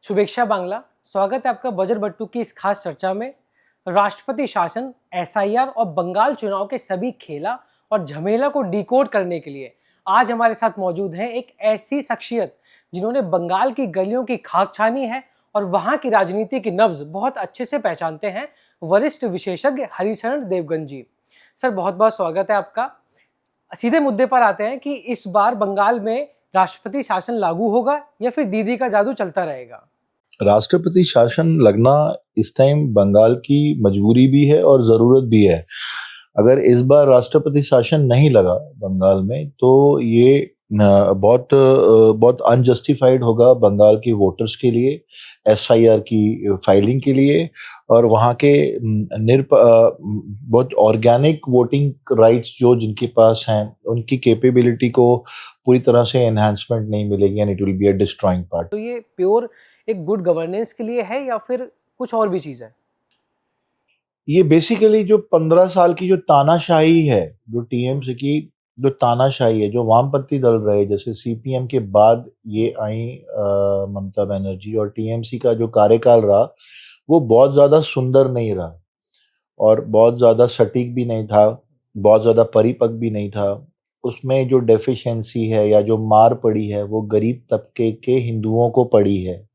शुभेच्छा बांग्ला। स्वागत है आपका बजट बट्टू की इस खास चर्चा में। राष्ट्रपति शासन, एसआईआर और बंगाल चुनाव के सभी खेला और झमेला को डिकोड करने के लिए आज हमारे साथ मौजूद है एक ऐसी शख्सियत जिन्होंने बंगाल की गलियों की खाक छानी है और वहां की राजनीति की नब्ज बहुत अच्छे से पहचानते हैं। वरिष्ठ विशेषज्ञ हरिशरण देवगन जी। सर, बहुत बहुत स्वागत है आपका। सीधे मुद्दे पर आते हैं कि इस बार बंगाल में राष्ट्रपति शासन लागू होगा या फिर दीदी का जादू चलता रहेगा? राष्ट्रपति शासन लगना इस टाइम बंगाल की मजबूरी भी है और ज़रूरत भी है। अगर इस बार राष्ट्रपति शासन नहीं लगा बंगाल में तो ये बहुत अनजस्टिफाइड होगा बंगाल के वोटर्स के लिए, एसआईआर की फाइलिंग के लिए और वहाँ के बहुत ऑर्गेनिक वोटिंग राइट्स जो जिनके पास हैं उनकी कैपेबिलिटी को पूरी तरह से एनहांसमेंट नहीं मिलेगी and it will be a destroying part. तो ये प्योर एक गुड गवर्नेंस के लिए है या फिर कुछ और भी चीज है? ये बेसिकली जो 15 साल की जो तानाशाही है, जो टीएमसी की जो तानाशाही है, जो वामपंथी दल रहे जैसे सीपीएम के बाद ये आई ममता बनर्जी और टीएमसी का जो कार्यकाल रहा वो बहुत ज़्यादा सुंदर नहीं रहा और बहुत ज़्यादा सटीक भी नहीं था, बहुत ज़्यादा परिपक्व भी नहीं था। उसमें जो डेफिशिएंसी है या जो मार पड़ी है वो गरीब तबके के हिंदुओं को पड़ी है।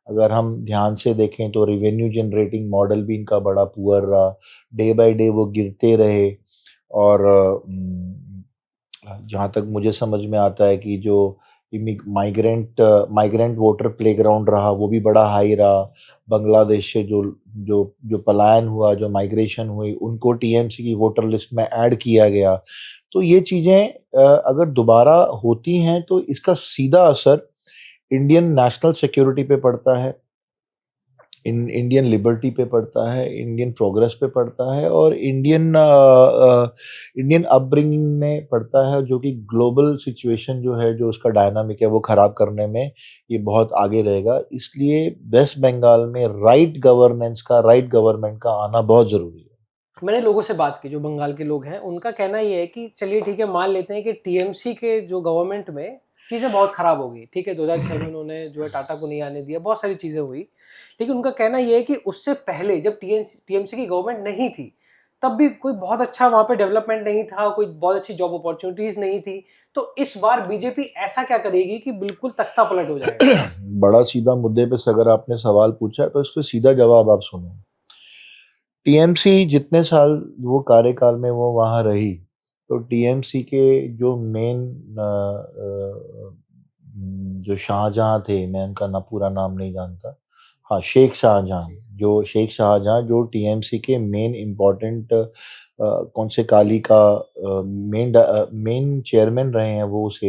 अगर हम ध्यान से देखें तो रेवेन्यू जनरेटिंग मॉडल भी इनका बड़ा पुअर रहा, डे बाय डे वो गिरते रहे और जहाँ तक मुझे समझ में आता है कि जो माइग्रेंट माइग्रेंट वोटर प्लेग्राउंड रहा वो भी बड़ा हाई रहा। बांग्लादेश से जो जो जो पलायन हुआ, जो माइग्रेशन हुई, उनको टीएमसी की वोटर लिस्ट में ऐड किया गया। तो ये चीज़ें अगर दोबारा होती हैं तो इसका सीधा असर इंडियन नेशनल सिक्योरिटी पे पड़ता है, इंडियन लिबर्टी पे पड़ता है, इंडियन प्रोग्रेस पे पड़ता है और इंडियन अपब्रिंगिंग में पड़ता है, जो कि ग्लोबल सिचुएशन जो है, जो उसका डायनामिक है वो ख़राब करने में ये बहुत आगे रहेगा। इसलिए वेस्ट बंगाल में राइट गवर्नमेंट का आना बहुत ज़रूरी है। मैंने लोगों से बात की, जो बंगाल के लोग हैं, उनका कहना ये है कि चलिए ठीक है, मान लेते हैं कि टीएमसी के जो गवर्नमेंट में चीज़ें बहुत खराब हो गई, ठीक है, 2006 में उन्होंने जो है टाटा को नहीं आने दिया, बहुत सारी चीज़ें हुई। लेकिन उनका कहना ये है कि उससे पहले जब टीएमसी की गवर्नमेंट नहीं थी, तब भी कोई बहुत अच्छा वहाँ पे डेवलपमेंट नहीं था, कोई बहुत अच्छी जॉब अपॉर्चुनिटीज़ नहीं थी। तो इस बार बीजेपी ऐसा क्या करेगी कि बिल्कुल तख्ता पलट हो जाएगा? बड़ा सीधा मुद्दे पे अगर आपने सवाल पूछा है तो इसका सीधा जवाब आप सुनो। टीएमसी जितने साल वो कार्यकाल में वो वहाँ रही, तो टीएमसी के जो मेन जो शाहजहाँ थे, मैं उनका ना पूरा नाम नहीं जानता, हाँ शेख शाहजहाँ जो टीएमसी के मेन इम्पोर्टेंट कौन से काली का मेन चेयरमैन रहे हैं, वो उस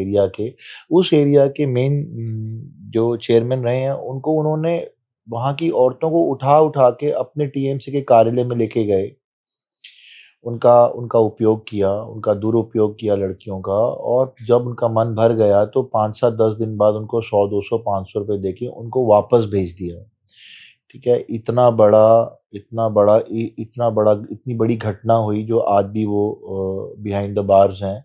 एरिया के मेन जो चेयरमैन रहे हैं, उनको उन्होंने वहाँ की औरतों को उठा उठा के अपने टीएमसी के कार्यालय में लेके गए। उनका उनका उपयोग किया, उनका दुरुपयोग किया लड़कियों का और जब उनका मन भर गया तो 5 7 10 दिन बाद उनको 100 200 500 रुपए देके उनको वापस भेज दिया। ठीक है? इतनी बड़ी घटना हुई जो आज भी वो बिहाइंड द बार्स हैं।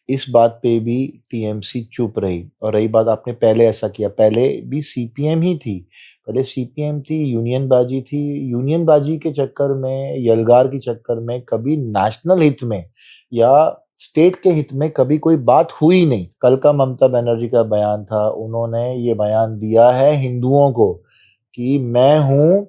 इस बात पे भी टीएमसी चुप रही और रही बात आपने पहले ऐसा किया, पहले भी सीपीएम ही थी। पहले सीपीएम थी, यूनियनबाजी थी। यूनियनबाजी के चक्कर में, यलगार के चक्कर में कभी नेशनल हित में या स्टेट के हित में कभी कोई बात हुई नहीं। कल का ममता बनर्जी का बयान था, उन्होंने ये बयान दिया है हिंदुओं को कि मैं हूँ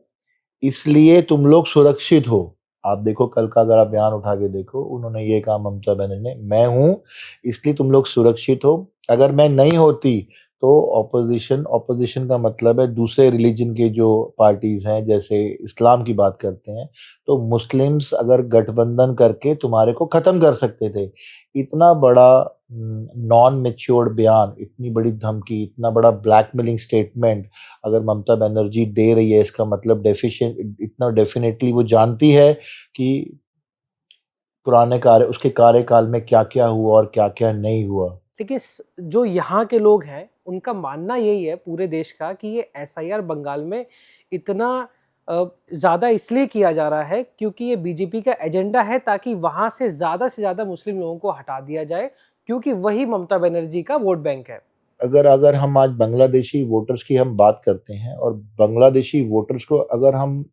इसलिए तुम लोग सुरक्षित हो। आप देखो कल का अगर आप बयान उठा के देखो, उन्होंने ये कहा ममता बनर्जी ने, मैं हूँ इसलिए तुम लोग सुरक्षित हो। अगर मैं नहीं होती तो ऑपोजिशन का मतलब है दूसरे रिलीजन के जो पार्टीज हैं, जैसे इस्लाम की बात करते हैं, तो मुस्लिम्स अगर गठबंधन करके तुम्हारे को खत्म कर सकते थे। इतना बड़ा नॉन मैच्योर्ड बयान, इतनी बड़ी धमकी, इतना बड़ा ब्लैकमेलिंग स्टेटमेंट अगर ममता बनर्जी दे रही है, इसका मतलब डेफिनेटली वो जानती है कि उसके कार्यकाल में क्या-क्या हुआ और क्या-क्या नहीं हुआ। देखिए, जो यहाँ के लोग हैं, उनका मानना यही है पूरे देश का कि ये एसआईआर बंगाल में इतना ज़्यादा इसलिए किया जा रहा है क्योंकि ये बीजेपी का एजेंडा है, ताकि वहाँ से ज़्यादा मुस्लिम लोगों को हटा दिया जाए, क्योंकि वही ममता बनर्जी का वोट बैंक है। अगर अगर हम आज बांग्लादेशी वोटर्स की हम बात करते हैं और बांग्लादेशी वोटर्स को अगर हम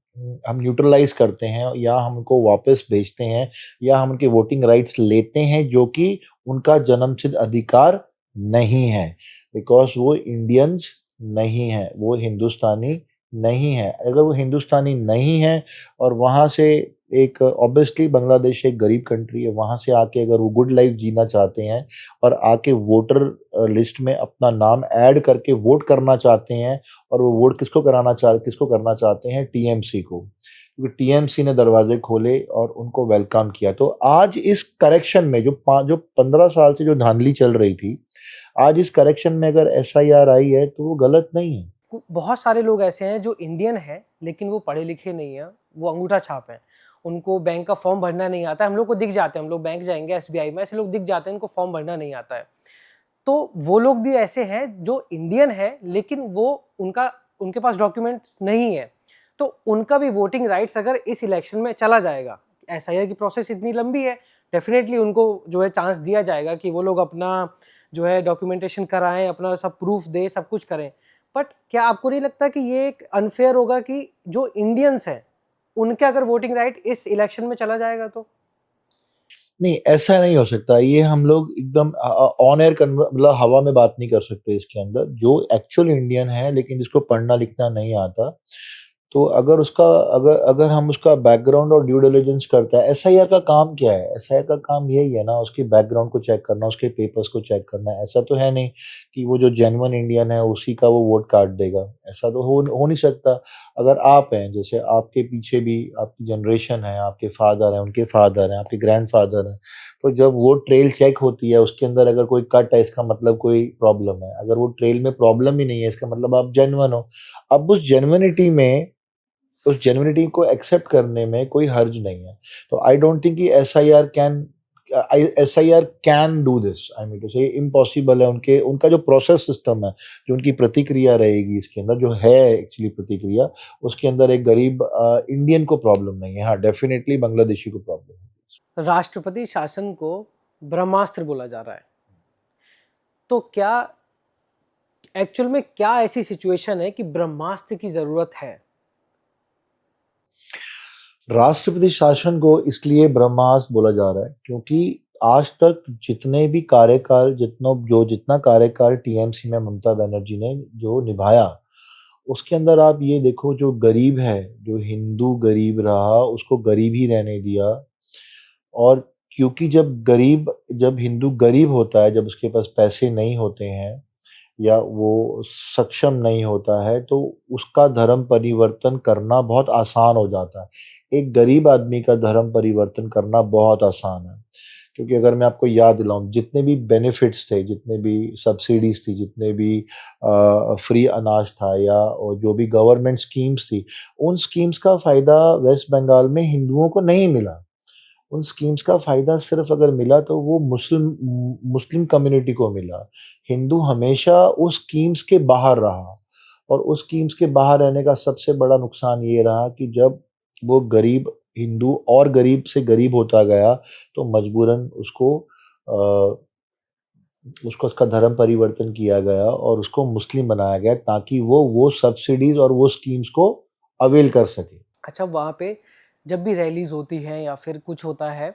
न्यूट्रलाइज करते हैं या हम उनको वापस भेजते हैं या हम उनके वोटिंग राइट्स लेते हैं जो कि उनका जन्मसिद्ध अधिकार नहीं है, बिकॉज वो इंडियंस नहीं है, वो हिंदुस्तानी नहीं है। अगर वो हिंदुस्तानी नहीं है और वहां से एक ऑब्वियसली बांग्लादेश एक गरीब कंट्री है, वहां से आके अगर वो गुड लाइफ जीना चाहते हैं और आके वोटर लिस्ट में अपना नाम ऐड करके वोट करना चाहते हैं और वो वोट किसको करना चाहते हैं, टीएमसी को, क्योंकि टीएमसी ने दरवाजे खोले और उनको वेलकम किया। तो आज इस करेक्शन में जो 15 साल से जो धांधली चल रही थी, आज इस करेक्शन में अगर एसआईआर आई है तो वो गलत नहीं है। बहुत सारे लोग ऐसे हैं जो इंडियन हैं लेकिन वो पढ़े लिखे नहीं हैं, वो अंगूठा छाप हैं, उनको बैंक का फॉर्म भरना नहीं आता है। हम लोग को दिख जाते हैं, हम लोग बैंक जाएंगे एसबीआई में, ऐसे लोग दिख जाते हैं, उनको फॉर्म भरना नहीं आता है। तो वो लोग भी ऐसे हैं जो इंडियन है लेकिन वो उनके पास डॉक्यूमेंट्स नहीं है, तो उनका भी वोटिंग राइट्स अगर इस इलेक्शन में चला जाएगा, एसआईआर की प्रोसेस इतनी लंबी है, डेफिनेटली उनको जो है चांस दिया जाएगा कि वो लोग अपना जो है डॉक्यूमेंटेशन कराएं, अपना सब प्रूफ दें, सब कुछ करें। बट क्या आपको नहीं लगता कि ये एक अनफेयर होगा कि जो इंडियंस हैं उनके अगर वोटिंग राइट इस इलेक्शन में चला जाएगा तो? नहीं, ऐसा नहीं हो सकता। ये हम लोग एकदम ऑन एयर मतलब हवा में बात नहीं कर सकते इसके अंदर। जो एक्चुअल इंडियन है लेकिन जिसको पढ़ना लिखना नहीं आता, तो अगर अगर हम उसका बैकग्राउंड और ड्यू डिलिजेंस करता है, एसआईआर का काम क्या है? एसआईआर का काम यही है ना, उसके बैकग्राउंड को चेक करना, उसके पेपर्स को चेक करना। ऐसा तो है नहीं कि वो जो जेन्युइन इंडियन है उसी का वो वोट काट देगा, ऐसा तो हो नहीं सकता। अगर आप हैं, जैसे आपके पीछे भी आपकी जनरेशन है, आपके फादर हैं, उनके फादर हैं, आपके ग्रैंडफादर हैं, तो जब वो ट्रेल चेक होती है उसके अंदर अगर कोई कट है, इसका मतलब कोई प्रॉब्लम है। अगर वो ट्रेल में प्रॉब्लम ही नहीं है, इसका मतलब आप जेन्युइन हो। अब उस जेन्युइनिटी को एक्सेप्ट करने में कोई हर्ज नहीं है। तो आई डोंट थिंक कि SIR can do this. I mean to say impossible है। उनके उनका जो प्रोसेस सिस्टम है, जो उनकी प्रतिक्रिया रहेगी इसके अंदर जो है एक्चुअली प्रतिक्रिया, उसके अंदर एक गरीब इंडियन को प्रॉब्लम नहीं है। हाँ, डेफिनेटली बांग्लादेशी को प्रॉब्लम है। राष्ट्रपति शासन को ब्रह्मास्त्र बोला जा रहा है, तो क्या एक्चुअल में क्या ऐसी सिचुएशन है कि ब्रह्मास्त्र की जरूरत है? राष्ट्रपति शासन को इसलिए ब्रह्मास्त्र बोला जा रहा है क्योंकि आज तक जितना कार्यकाल टीएमसी में ममता बनर्जी ने जो निभाया, उसके अंदर आप ये देखो, जो गरीब है, जो हिंदू गरीब रहा, उसको गरीब ही रहने दिया। और क्योंकि जब हिंदू गरीब होता है, जब उसके पास पैसे नहीं होते हैं या वो सक्षम नहीं होता है, तो उसका धर्म परिवर्तन करना बहुत आसान हो जाता है। एक गरीब आदमी का धर्म परिवर्तन करना बहुत आसान है, क्योंकि अगर मैं आपको याद दिलाऊं, जितने भी बेनिफिट्स थे, जितने भी सब्सिडीज थी, जितने भी फ्री अनाज था या और जो भी गवर्नमेंट स्कीम्स थी, उन स्कीम्स का फायदा वेस्ट बंगाल में हिंदुओं को नहीं मिला। उन स्कीम्स का फ़ायदा सिर्फ़ अगर मिला तो वो मुस्लिम कम्युनिटी को मिला। हिंदू हमेशा उस स्कीम्स के बाहर रहा और उस स्कीम्स के बाहर रहने का सबसे बड़ा नुकसान ये रहा कि जब वो गरीब हिंदू और गरीब से गरीब होता गया, तो मजबूरन अ, उसको उसका धर्म परिवर्तन किया गया और उसको मुस्लिम बनाया गया ताकि वो सब्सिडीज़ और वो स्कीम्स को अवेल कर सके। अच्छा, वहाँ पे जब भी रैलीज होती हैं या फिर कुछ होता है,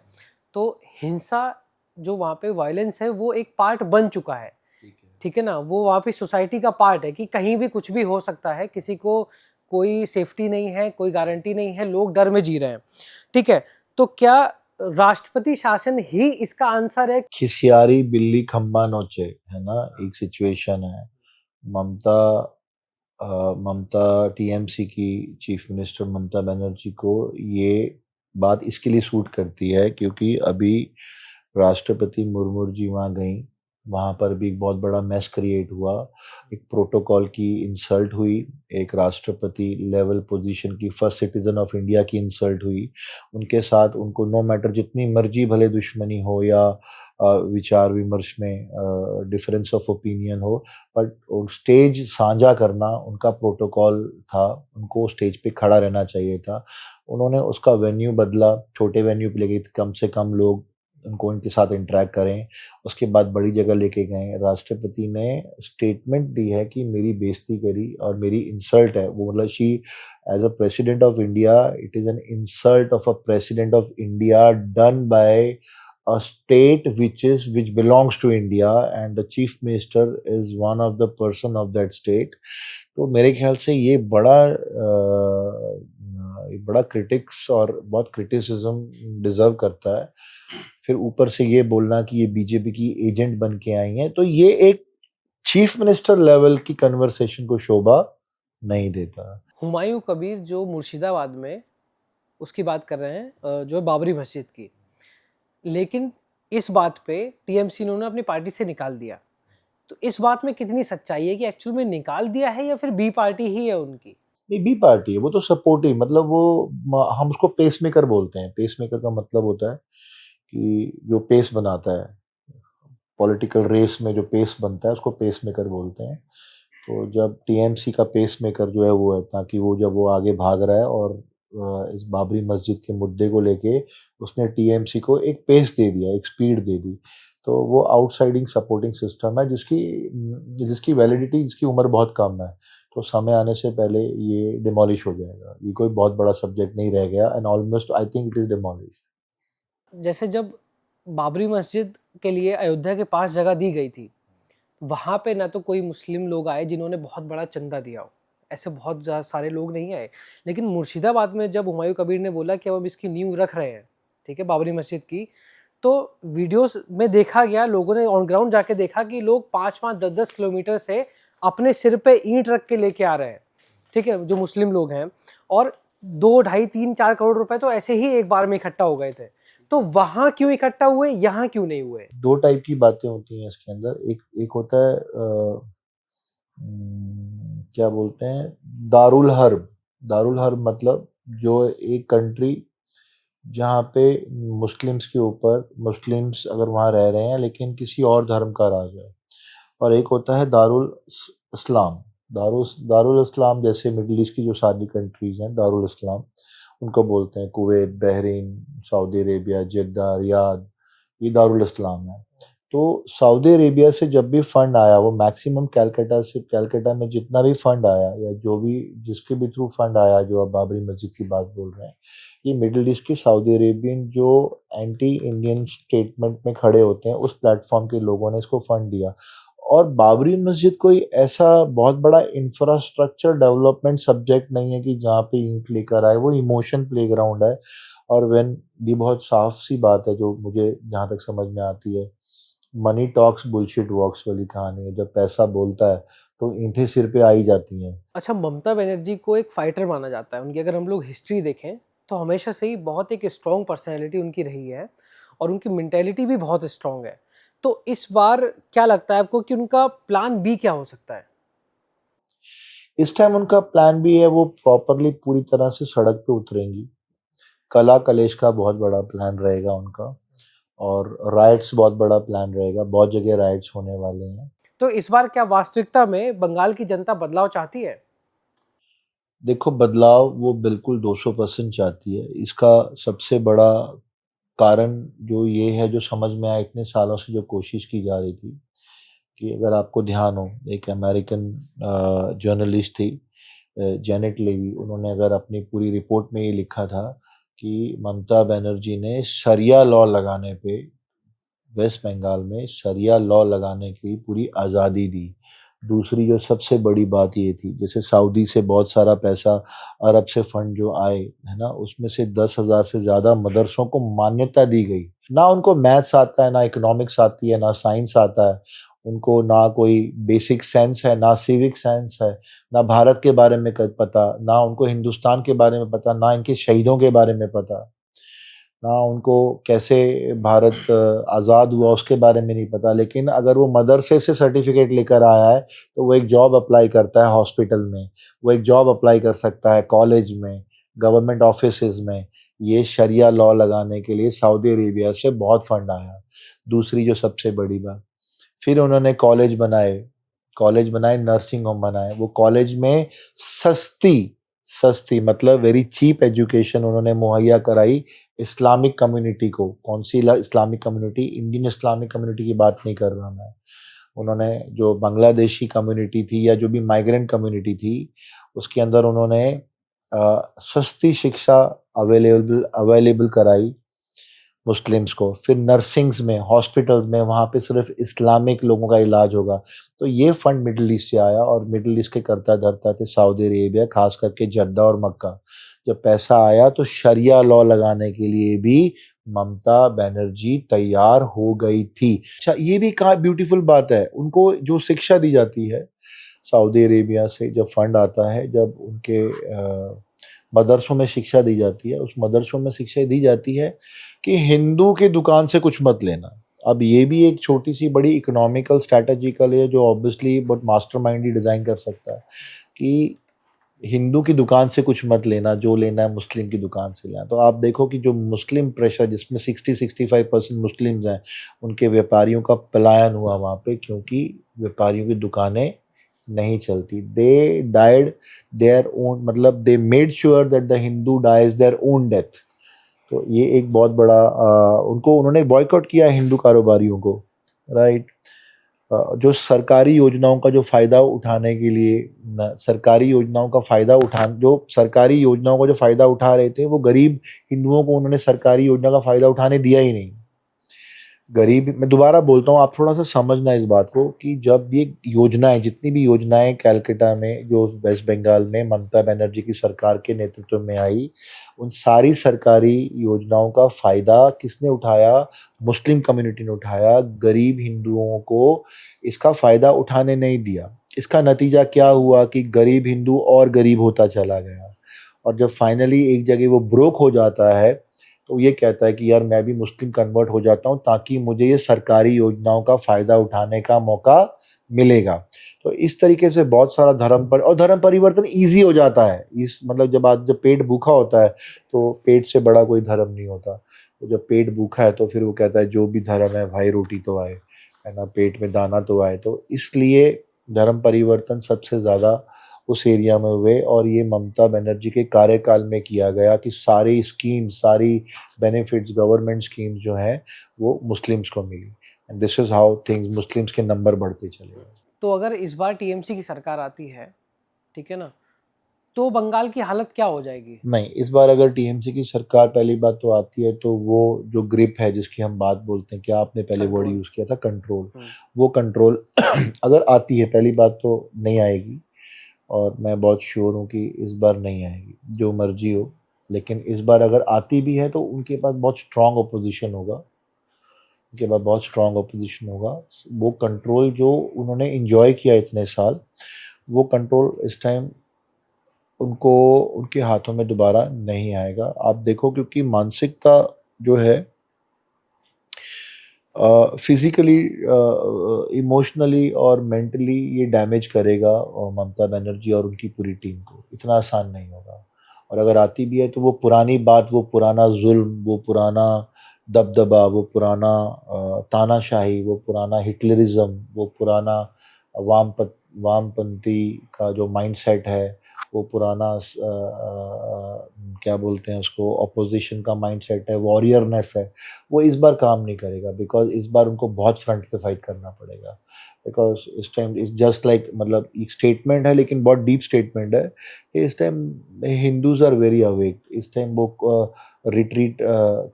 तो हिंसा, जो वहाँ पे वायलेंस है, वो एक पार्ट बन चुका है। ठीक है। ठीक है ना, वो वहाँ पे सोसाइटी का पार्ट है कि कहीं भी कुछ भी हो सकता है, किसी को कोई सेफ्टी नहीं है, कोई गारंटी नहीं है, लोग डर में जी रहे हैं। ठीक है, तो क्या राष्ट्रपति शासन ही इसका आंसर है? खिसियारी बिल्ली खंबा नोचे, है ना? एक सिचुएशन है। ममता ममता टीएमसी की चीफ मिनिस्टर ममता बनर्जी को ये बात इसके लिए सूट करती है क्योंकि अभी राष्ट्रपति मुर्मू जी वहाँ गईं, वहाँ पर भी एक बहुत बड़ा मेस क्रिएट हुआ। एक प्रोटोकॉल की इंसल्ट हुई, एक राष्ट्रपति लेवल पोजीशन की फर्स्ट सिटीजन ऑफ इंडिया की इंसल्ट हुई। उनके साथ उनको नो मैटर जितनी मर्जी भले दुश्मनी हो या विचार विमर्श में डिफरेंस ऑफ ओपिनियन हो, बट स्टेज साझा करना उनका प्रोटोकॉल था, उनको स्टेज पे खड़ा रहना चाहिए था। उन्होंने उसका वेन्यू बदला, छोटे वेन्यू पे लेके कम से कम लोग उनको उनके साथ इंटरेक्ट करें, उसके बाद बड़ी जगह लेके गए। राष्ट्रपति ने स्टेटमेंट दी है कि मेरी बेइज्जती करी और मेरी इंसल्ट है वो, मतलब she as a president of India, it is an insult of a president of India done by a state which belongs to India, and the chief minister is one of the person of that state. तो मेरे ख्याल से ये बड़ा critics और बहुत criticism deserve करता है। फिर ऊपर से ये बोलना कि ये बीजेपी की एजेंट बन के आई हैं, तो ये एक चीफ मिनिस्टर लेवल की कन्वर्सेशन को शोभा नहीं देता। हुमायूं कबीर जो मुर्शिदाबाद में, उसकी बात कर रहे हैं, जो बाबरी मस्जिद की, लेकिन इस बात पे टीएमसी ने अपनी पार्टी से निकाल दिया। तो इस बात में कितनी सच्चाई है कि एक्चुअल में निकाल दिया है या फिर बी पार्टी ही है उनकी? नहीं, बी पार्टी है, वो तो सपोर्टिव, मतलब वो हम उसको पेस मेकर बोलते हैं। पेस मेकर का मतलब होता है कि जो पेस बनाता है, पॉलिटिकल रेस में जो पेस बनता है उसको पेस मेकर बोलते हैं। तो जब टीएमसी का पेस मेकर जो है वो है, ताकि वो जब वो आगे भाग रहा है और इस बाबरी मस्जिद के मुद्दे को लेके उसने टीएमसी को एक पेस दे दिया, एक स्पीड दे दी। तो वो आउटसाइडिंग सपोर्टिंग सिस्टम है जिसकी जिसकी वैलिडिटी, जिसकी उम्र बहुत कम है। तो समय आने से पहले ये डिमोलिश हो जाएगा। ये कोई बहुत बड़ा सब्जेक्ट नहीं रह गया, and almost I think it is demolish. जैसे जब बाबरी मस्जिद के लिए अयोध्या के पास जगह दी गई थी, वहां पे ना तो कोई मुस्लिम लोग आए जिन्होंने बहुत बड़ा चंदा दिया हो, ऐसे बहुत सारे लोग नहीं आए। लेकिन मुर्शिदाबाद में जब हुमायूं कबीर ने बोला कि अब हम इसकी नींव रख रहे हैं, ठीक है, बाबरी मस्जिद की, तो वीडियोस में देखा गया, लोगों ने ऑन ग्राउंड जाके देखा कि लोग 5-5, 10-10 किलोमीटर से अपने सिर पे ईंट रख के लेके आ रहे हैं, ठीक है, जो मुस्लिम लोग हैं, और 2, ढाई, 3, 4 करोड़ रुपए तो ऐसे ही एक बार में इकट्ठा हो गए थे। तो वहां क्यों इकट्ठा हुए, यहाँ क्यों नहीं हुए? दो टाइप की बातें होती हैं इसके अंदर। एक एक होता है क्या बोलते हैं, दारुल हर्ब। दारुल हर्ब मतलब जो एक कंट्री जहाँ पे मुस्लिम्स के ऊपर, मुस्लिम्स अगर वहाँ रह रहे हैं लेकिन किसी और धर्म का राज है। और एक होता है दारुल इस्लाम। दारुल इस्लाम जैसे मिडिल ईस्ट की जो सारी कंट्रीज हैं, दारुल इस्लाम उनको बोलते हैं। कुवैत, बहरीन, सऊदी अरेबिया, जिद्दा, रियाद, ये दारुल इस्लाम है। तो सऊदी अरेबिया से जब भी फंड आया, वो मैक्सिमम कैलकाटा से, कैलकाटा में जितना भी फंड आया या जो भी जिसके भी थ्रू फंड आया, जो आप बाबरी मस्जिद की बात बोल रहे हैं, ये मिडिल ईस्ट की सऊदी अरेबियन जो एंटी इंडियन स्टेटमेंट में खड़े होते हैं, उस प्लेटफॉर्म के लोगों ने इसको फंड दिया। और बाबरी मस्जिद कोई ऐसा बहुत बड़ा इंफ्रास्ट्रक्चर डेवलपमेंट सब्जेक्ट नहीं है कि जहाँ पे ईंट लेकर आए, वो इमोशन प्लेग्राउंड है। और व्हेन, ये बहुत साफ सी बात है जो मुझे जहाँ तक समझ में आती है, मनी टॉक्स बुलशिट वॉक्स वाली कहानी है। जब पैसा बोलता है तो ईंटें सिर पे आई जाती हैं। अच्छा, ममता बनर्जी को एक फाइटर माना जाता है। उनकी अगर हम लोग हिस्ट्री देखें तो हमेशा से ही बहुत एक स्ट्रॉन्ग पर्सनैलिटी उनकी रही है और उनकी मेंटेलिटी भी बहुत स्ट्रॉन्ग है। तो इस बार क्या लगता है आपको कि उनका प्लान बी क्या हो सकता है? इस टाइम उनका प्लान भी है, वो प्रॉपरली पूरी तरह से सड़क पे उतरेंगी। कला कलेश का बहुत बड़ा प्लान रहेगा उनका, और राइट्स बहुत बड़ा प्लान रहेगा। बहुत जगह राइट्स होने वाले हैं। तो इस बार क्या वास्तविकता में बंगाल की जनता बदलाव चाहती है? देखो, बदलाव वो बिल्कुल 200% चाहती है। इसका सबसे बड़ा कारण जो ये है, जो समझ में आया इतने सालों से जो कोशिश की जा रही थी, कि अगर आपको ध्यान हो, एक अमेरिकन जर्नलिस्ट थी, जेनेट लेवी, उन्होंने अगर अपनी पूरी रिपोर्ट में ये लिखा था कि ममता बनर्जी ने शरिया लॉ लगाने पे, वेस्ट बंगाल में शरिया लॉ लगाने की पूरी आज़ादी दी। दूसरी जो सबसे बड़ी बात ये थी, जैसे सऊदी से बहुत सारा पैसा, अरब से फंड जो आए, है ना, उसमें से 10,000 से ज़्यादा मदरसों को मान्यता दी गई। ना उनको मैथ्स आता है, ना इकोनॉमिक्स आती है, ना साइंस आता है उनको, ना कोई बेसिक सेंस है, ना सिविक सेंस है, ना भारत के बारे में पता, ना उनको हिंदुस्तान के बारे में पता, ना इनके शहीदों के बारे में पता, ना उनको कैसे भारत आज़ाद हुआ उसके बारे में नहीं पता। लेकिन अगर वो मदरसे से सर्टिफिकेट लेकर आया है तो वो एक जॉब अप्लाई करता है हॉस्पिटल में, वो एक जॉब अप्लाई कर सकता है कॉलेज में, गवर्नमेंट ऑफिसेज में। ये शरिया लॉ लगाने के लिए सऊदी अरेबिया से बहुत फंड आया। दूसरी जो सबसे बड़ी बात, फिर उन्होंने कॉलेज बनाए, नर्सिंग होम बनाए। वो कॉलेज में सस्ती सस्ती मतलब वेरी चीप एजुकेशन उन्होंने मुहैया कराई इस्लामिक कम्युनिटी को। कौन सी Islamic community? Indian Islamic community की बात नहीं कर रहा मैं। उन्होंने जो बांग्लादेशी कम्युनिटी थी या जो भी माइग्रेंट कम्युनिटी थी, उसके अंदर उन्होंने सस्ती शिक्षा अवेलेबल अवेलेबल कराई मुस्लिम्स को। फिर नर्सिंग्स में, हॉस्पिटल्स में वहाँ पे सिर्फ इस्लामिक लोगों का इलाज होगा। तो ये फंड मिडिल ईस्ट से आया और मिडिल ईस्ट के करता धरता थे सऊदी अरेबिया, खास करके जद्दा और मक्का। जब पैसा आया तो शरिया लॉ लगाने के लिए भी ममता बनर्जी तैयार हो गई थी। अच्छा, ये भी कहा ब्यूटीफुल बात है, उनको जो शिक्षा दी जाती है सऊदी अरेबिया से, जब फंड आता है, जब उनके मदरसों में शिक्षा दी जाती है, उस मदरसों में शिक्षा दी जाती है कि हिंदू की दुकान से कुछ मत लेना। अब ये भी एक छोटी सी बड़ी इकोनॉमिकल स्ट्रैटेजिकल है जो ऑब्वियसली बहुत मास्टरमाइंड ही डिजाइन कर सकता है कि हिंदू की दुकान से कुछ मत लेना, जो लेना है मुस्लिम की दुकान से लेना। तो आप देखो कि जो मुस्लिम प्रेशर, जिसमें 60-65% मुस्लिम्स हैं, उनके व्यापारियों का पलायन हुआ वहाँ पे, क्योंकि व्यापारियों की दुकानें नहीं चलती। दे डाइड देयर ओन, मतलब they made sure that the Hindu dies their own death. तो ये एक बहुत बड़ा उनको उन्होंने बॉयकॉट किया हिंदू कारोबारियों को, राइट। जो सरकारी योजनाओं का जो फ़ायदा उठाने के लिए सरकारी योजनाओं का फ़ायदा उठा जो सरकारी योजनाओं का जो फ़ायदा उठा रहे थे, वो गरीब हिंदुओं को उन्होंने सरकारी योजना का फ़ायदा उठाने दिया ही नहीं। गरीब, मैं दोबारा बोलता हूँ, आप थोड़ा सा समझना इस बात को कि जब ये योजनाएं, जितनी भी योजनाएं कैलकाटा में, जो वेस्ट बंगाल में ममता बनर्जी की सरकार के नेतृत्व में आई, उन सारी सरकारी योजनाओं का फायदा किसने उठाया? मुस्लिम कम्युनिटी ने उठाया। गरीब हिंदुओं को इसका फायदा उठाने नहीं दिया। इसका नतीजा क्या हुआ कि गरीब हिंदू और गरीब होता चला गया, और जब फाइनली एक जगह वो ब्रोक हो जाता है तो ये कहता है कि यार मैं भी मुस्लिम कन्वर्ट हो जाता हूँ ताकि मुझे ये सरकारी योजनाओं का फायदा उठाने का मौका मिलेगा। तो इस तरीके से बहुत सारा धर्म परिवर्तन ईजी हो जाता है। इस मतलब जब पेट भूखा होता है तो पेट से बड़ा कोई धर्म नहीं होता। तो जब पेट भूखा है तो फिर वो कहता है जो भी धर्म है भाई रोटी तो आए, है ना, पेट में दाना तो आए। तो इसलिए धर्म परिवर्तन सबसे ज्यादा उस एरिया में हुए, और ये ममता बनर्जी के कार्यकाल में किया गया कि सारी स्कीम, सारी बेनिफिट्स, गवर्नमेंट स्कीम्स जो हैं वो मुस्लिम्स को मिली। And this is how things, Muslims के नंबर बढ़ते चले गए। तो अगर इस बार टीएमसी की सरकार आती है, ठीक है ना, तो बंगाल की हालत क्या हो जाएगी? नहीं, इस बार अगर टीएमसी की सरकार पहली बात तो आती है तो वो जो ग्रिप है जिसकी हम बात बोलते हैं, क्या आपने पहले वर्ड कंट्रोल। यूज किया था, कंट्रोल, वो कंट्रोल अगर आती है, पहली बात तो नहीं आएगी, और मैं बहुत श्योर हूँ कि इस बार नहीं आएगी, जो मर्जी हो। लेकिन इस बार अगर आती भी है तो उनके पास बहुत स्ट्रांग ओपोजिशन होगा, उनके पास बहुत स्ट्रांग ओपोजिशन होगा। वो कंट्रोल जो उन्होंने इंजॉय किया इतने साल, वो कंट्रोल इस टाइम उनको, उनके हाथों में दोबारा नहीं आएगा। आप देखो, क्योंकि मानसिकता जो है फिजिकली, इमोशनली और मेंटली ये डैमेज करेगा ममता बनर्जी और उनकी पूरी टीम को। इतना आसान नहीं होगा। और अगर आती भी है तो वो पुरानी बात, वो पुराना जुल्म, वो पुराना दबदबा, वो पुराना तानाशाही, वो पुराना हिटलरिज्म, वो पुराना वामपंथी का जो माइंडसेट है, वो पुराना क्या बोलते हैं उसको, अपोजिशन का माइंडसेट है, वॉरियरनेस है, वो इस बार काम नहीं करेगा। बिकॉज इस बार उनको बहुत फ्रंट पे फाइट करना पड़ेगा। बिकॉज इस टाइम इज जस्ट लाइक, मतलब एक स्टेटमेंट है लेकिन बहुत डीप स्टेटमेंट है। इस time Hindus are very awake. इस टाइम वो रिट्रीट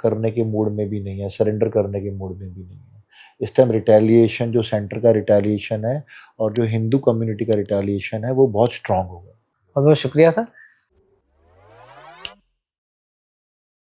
करने के मूड में भी नहीं है, सरेंडर करने के मूड में भी नहीं है। इस टाइम रिटेलिएशन, जो सेंटर का रिटेलिएशन है और जो हिंदू कम्युनिटी का रिटेलिएशन है, वो बहुत स्ट्रांग होगा। बहुत बहुत शुक्रिया सर।